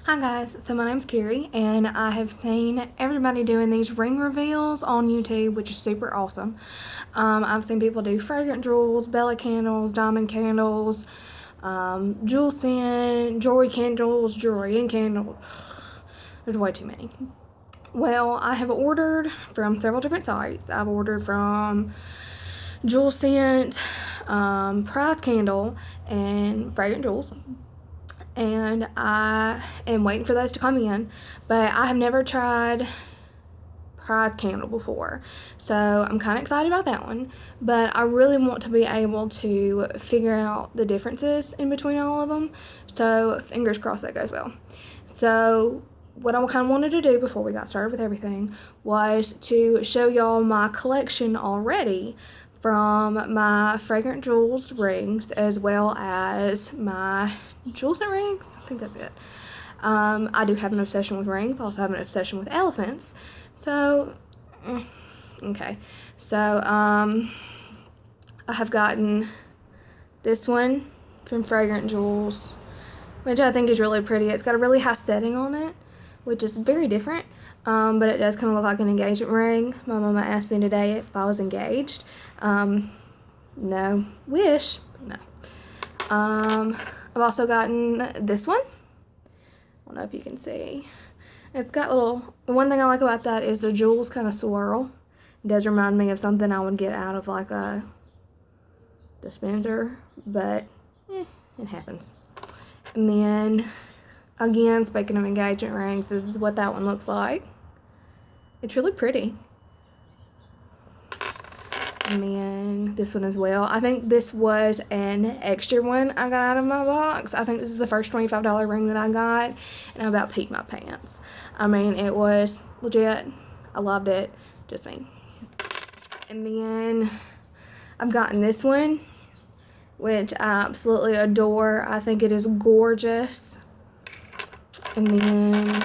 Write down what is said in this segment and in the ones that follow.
Hi guys, so my name's Carrie and I have seen everybody doing these ring reveals on YouTube, which is super awesome. I've seen people do fragrant jewels, Bella candles, diamond candles, jewel scent, jewelry and candles. There's way too many. Well, I have ordered from several different sites. I've ordered from Jewel Scent, Prize Candle, and Fragrant Jewels, and I am waiting for those to come in, but I have never tried Prize Candle before, so I'm kind of excited about that one, but I really want to be able to figure out the differences in between all of them, so fingers crossed that goes well. So what I kind of wanted to do before we got started with everything was to show y'all my collection already from my Fragrant Jewels rings as well as my jewels and rings. I think that's it. I do have an obsession with rings. I also have an obsession with elephants. So, okay. So, I have gotten this one from Fragrant Jewels, which I think is really pretty. It's got a really high setting on it, which is very different. But it does kind of look like an engagement ring. My mama asked me today if I was engaged. No. Wish, but no. I've also gotten this one. I don't know if you can see. It's got the one thing I like about that is the jewels kind of swirl. It does remind me of something I would get out of like a dispenser, but it happens. And then, again, speaking of engagement rings, this is what that one looks like. It's really pretty. And then this one as well. I think this was an extra one I got out of my box. I think this is the first $25 ring that I got, and I about peed my pants. I mean, it was legit. I loved it. Just me. And then I've gotten this one, which I absolutely adore. I think it is gorgeous. And then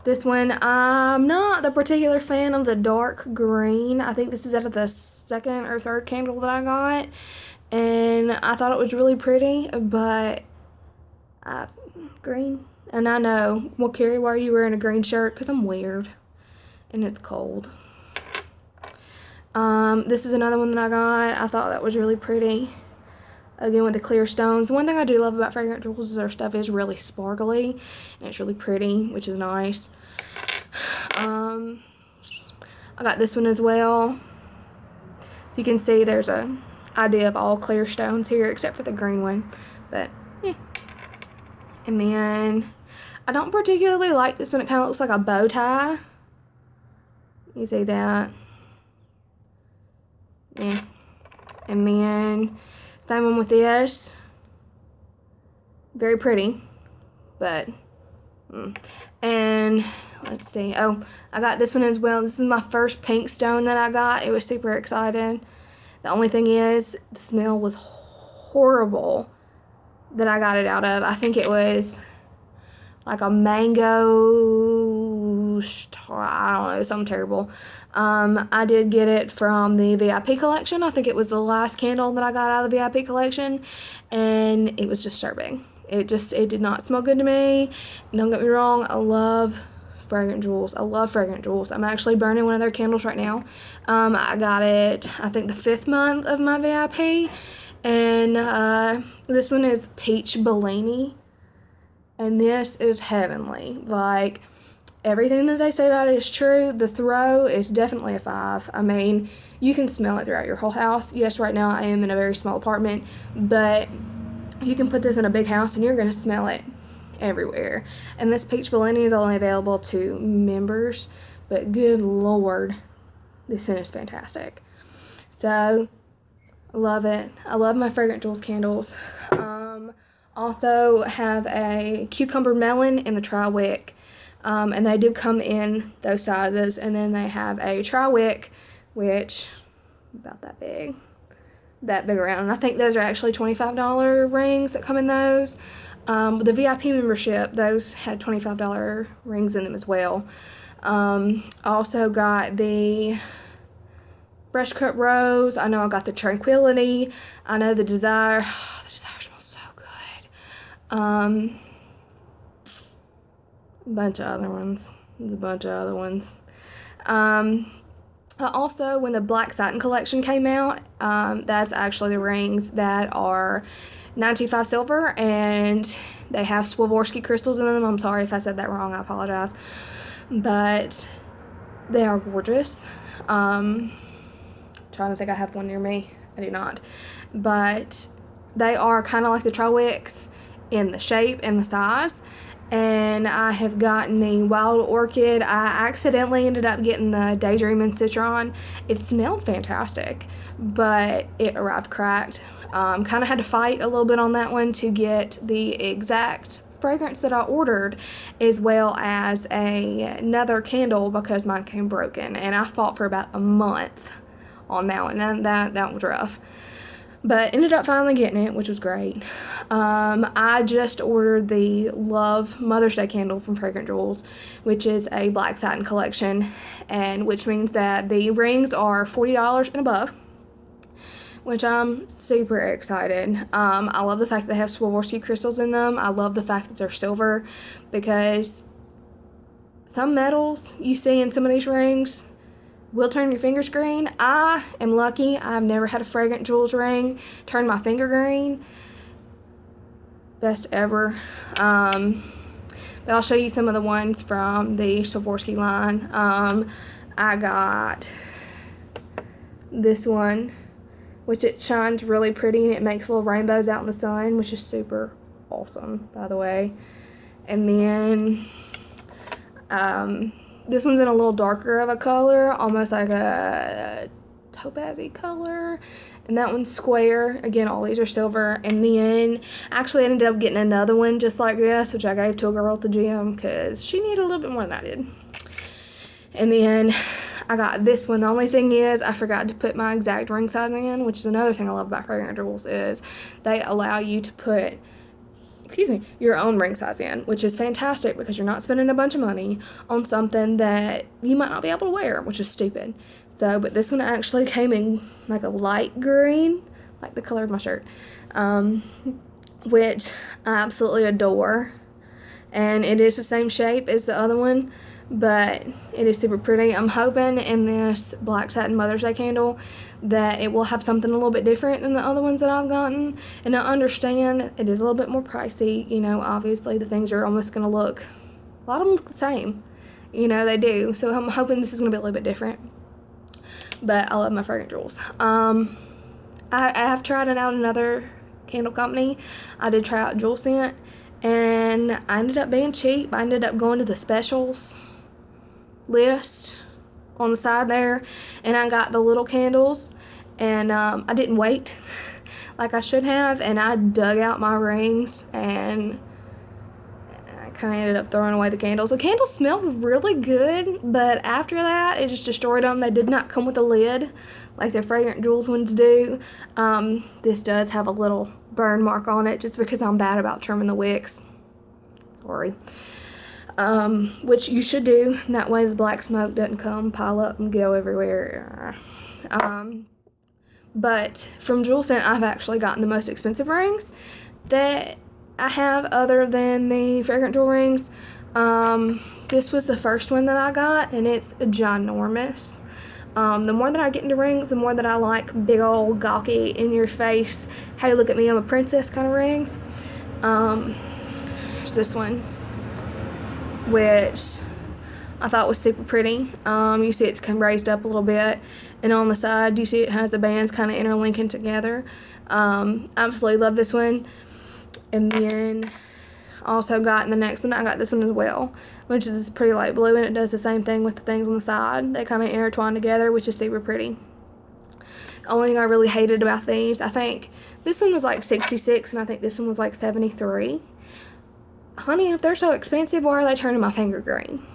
this one, I'm not the particular fan of the dark green. I think this is out of the second or third candle that I got, and I thought it was really pretty, but green. And I know, well, Carrie, why are you wearing a green shirt? Because I'm weird, and it's cold. This is another one that I got. I thought that was really pretty. Again, with the clear stones. One thing I do love about Fragrant Jewels is their stuff is really sparkly, and it's really pretty, which is nice. I got this one as well. So you can see there's a idea of all clear stones here, except for the green one. But, yeah. And then, I don't particularly like this one. It kind of looks like a bow tie. You see that? Yeah. And then, same one with this. Very pretty, but and let's see. Oh, I got this one as well. This is my first pink stone that I got. It was super excited. The only thing is, the smell was horrible that I got it out of. I think it was like a mango, I don't know, something terrible. I did get it from the VIP collection. I think it was the last candle that I got out of the VIP collection, and it was disturbing. It did not smell good to me. Don't get me wrong, I love Fragrant Jewels. I love Fragrant Jewels. I'm actually burning one of their candles right now. I got it, I think, the 5th month of my VIP, and this one is Peach Bellini. And this is heavenly. Like, everything that they say about it is true. The throw is definitely a 5. I mean, you can smell it throughout your whole house. Yes, right now I am in a very small apartment, but you can put this in a big house and you're going to smell it everywhere. And this Peach Bellini is only available to members, but good Lord, this scent is fantastic. So, I love it. I love my Fragrant Jewels candles. Also have a cucumber melon and a tri-wick, and they do come in those sizes. And then they have a tri-wick, which about that big around. And I think those are actually $25 rings that come in those. The VIP membership, those had $25 rings in them as well. Also got the Fresh Cut Rose. I know I got the Tranquility. I know the Desire. The Desire smells so good. bunch of other ones. There's a bunch of other ones. Also, when the Black Satin collection came out, that's actually the rings that are 925 silver, and they have Swarovski crystals in them. I'm sorry if I said that wrong. I apologize. But they are gorgeous. Trying to think, I have one near me. I do not. But they are kind of like the Trowix in the shape and the size. And I have gotten the Wild Orchid. I accidentally ended up getting the Daydream and Citron. It smelled fantastic, but it arrived cracked. Kind of had to fight a little bit on that one to get the exact fragrance that I ordered, as well as another candle, because mine came broken. And I fought for about a month on that one. That was rough. But ended up finally getting it, which was great. I just ordered the Love Mother's Day candle from Fragrant Jewels, which is a black satin collection, and which means that the rings are $40 and above, which I'm super excited. I love the fact that they have Swarovski crystals in them. I love the fact that they're silver, because some metals you see in some of these rings will turn your fingers green. I am lucky. I've never had a Fragrant Jewels ring turn my finger green. Best ever. But I'll show you some of the ones from the Swarovski line. I got this one, which it shines really pretty and it makes little rainbows out in the sun, which is super awesome, by the way. And then this one's in a little darker of a color, almost like a topaz-y color. And that one's square. Again, all these are silver. And then, actually, I ended up getting another one just like this, which I gave to a girl at the gym because she needed a little bit more than I did. And then I got this one. The only thing is I forgot to put my exact ring size in, which is another thing I love about Fragrant Jewels, is they allow you to put your own ring size in, which is fantastic because you're not spending a bunch of money on something that you might not be able to wear, which is stupid. So, but this one actually came in like a light green, like the color of my shirt, which I absolutely adore. And it is the same shape as the other one, but it is super pretty. I'm hoping in this black satin Mother's Day candle that it will have something a little bit different than the other ones that I've gotten. And I understand it is a little bit more pricey. You know, obviously the things are almost going to look, a lot of them look the same. You know, they do. So I'm hoping this is going to be a little bit different. But I love my Fragrant Jewels. I have tried out another candle company. I did try out Jewel Scent, and I ended up being cheap. I ended up going to the specials list on the side there, and I got the little candles, and I didn't wait like I should have, and I dug out my rings, and I kind of ended up throwing away the candles. The candles smelled really good, but after that, it just destroyed them. They did not come with a lid like the Fragrant Jewels ones do. This does have a little burn mark on it just because I'm bad about trimming the wicks. Sorry. Which you should do. That way the black smoke doesn't pile up and go everywhere. But from Jewel Scent, I've actually gotten the most expensive rings that I have other than the Fragrant Jewel rings. This was the first one that I got, and it's ginormous. The more that I get into rings, the more that I like big old gawky in your face, hey look at me, I'm a princess kind of rings. There's this one, which I thought was super pretty. You see it's kind of raised up a little bit, and on the side you see it has the bands kind of interlinking together. Absolutely love this one. And then also got in the next one, I got this one as well, which is pretty light blue, and it does the same thing with the things on the side. They kind of intertwine together, which is super pretty. The only thing I really hated about these, I think this one was like 66 and I think this one was like 73. Honey, if they're so expensive, why are they turning my finger green?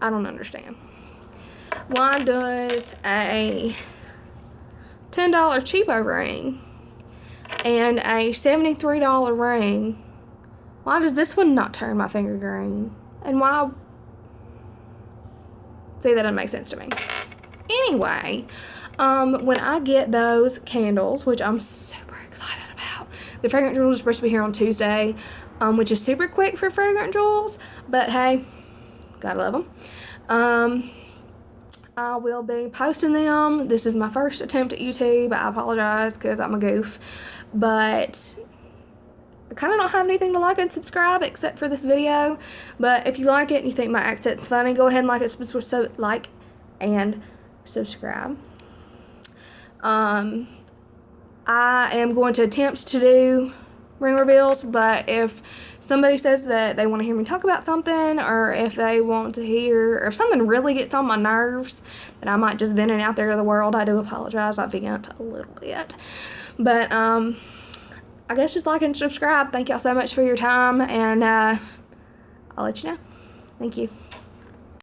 I don't understand. Why does a $10 cheapo ring and a $73 ring, why does this one not turn my finger green? And why? See, that doesn't make sense to me. Anyway, when I get those candles, which I'm super excited about, The fragrant jewels are supposed to be here on Tuesday, which is super quick for fragrant jewels, but hey, gotta love them. I will be posting them. This is my first attempt at YouTube. I apologize because I'm a goof, but I kind of don't have anything to like and subscribe except for this video. But if you like it and you think my accent's funny, go ahead and like and subscribe. I am going to attempt to do ring reveals, but if somebody says that they want to hear me talk about something, or if they want to hear, or if something really gets on my nerves, then I might just vent it out there to the world. I do apologize. I vent a little bit. But, I guess just like and subscribe. Thank y'all so much for your time, and I'll let you know. Thank you.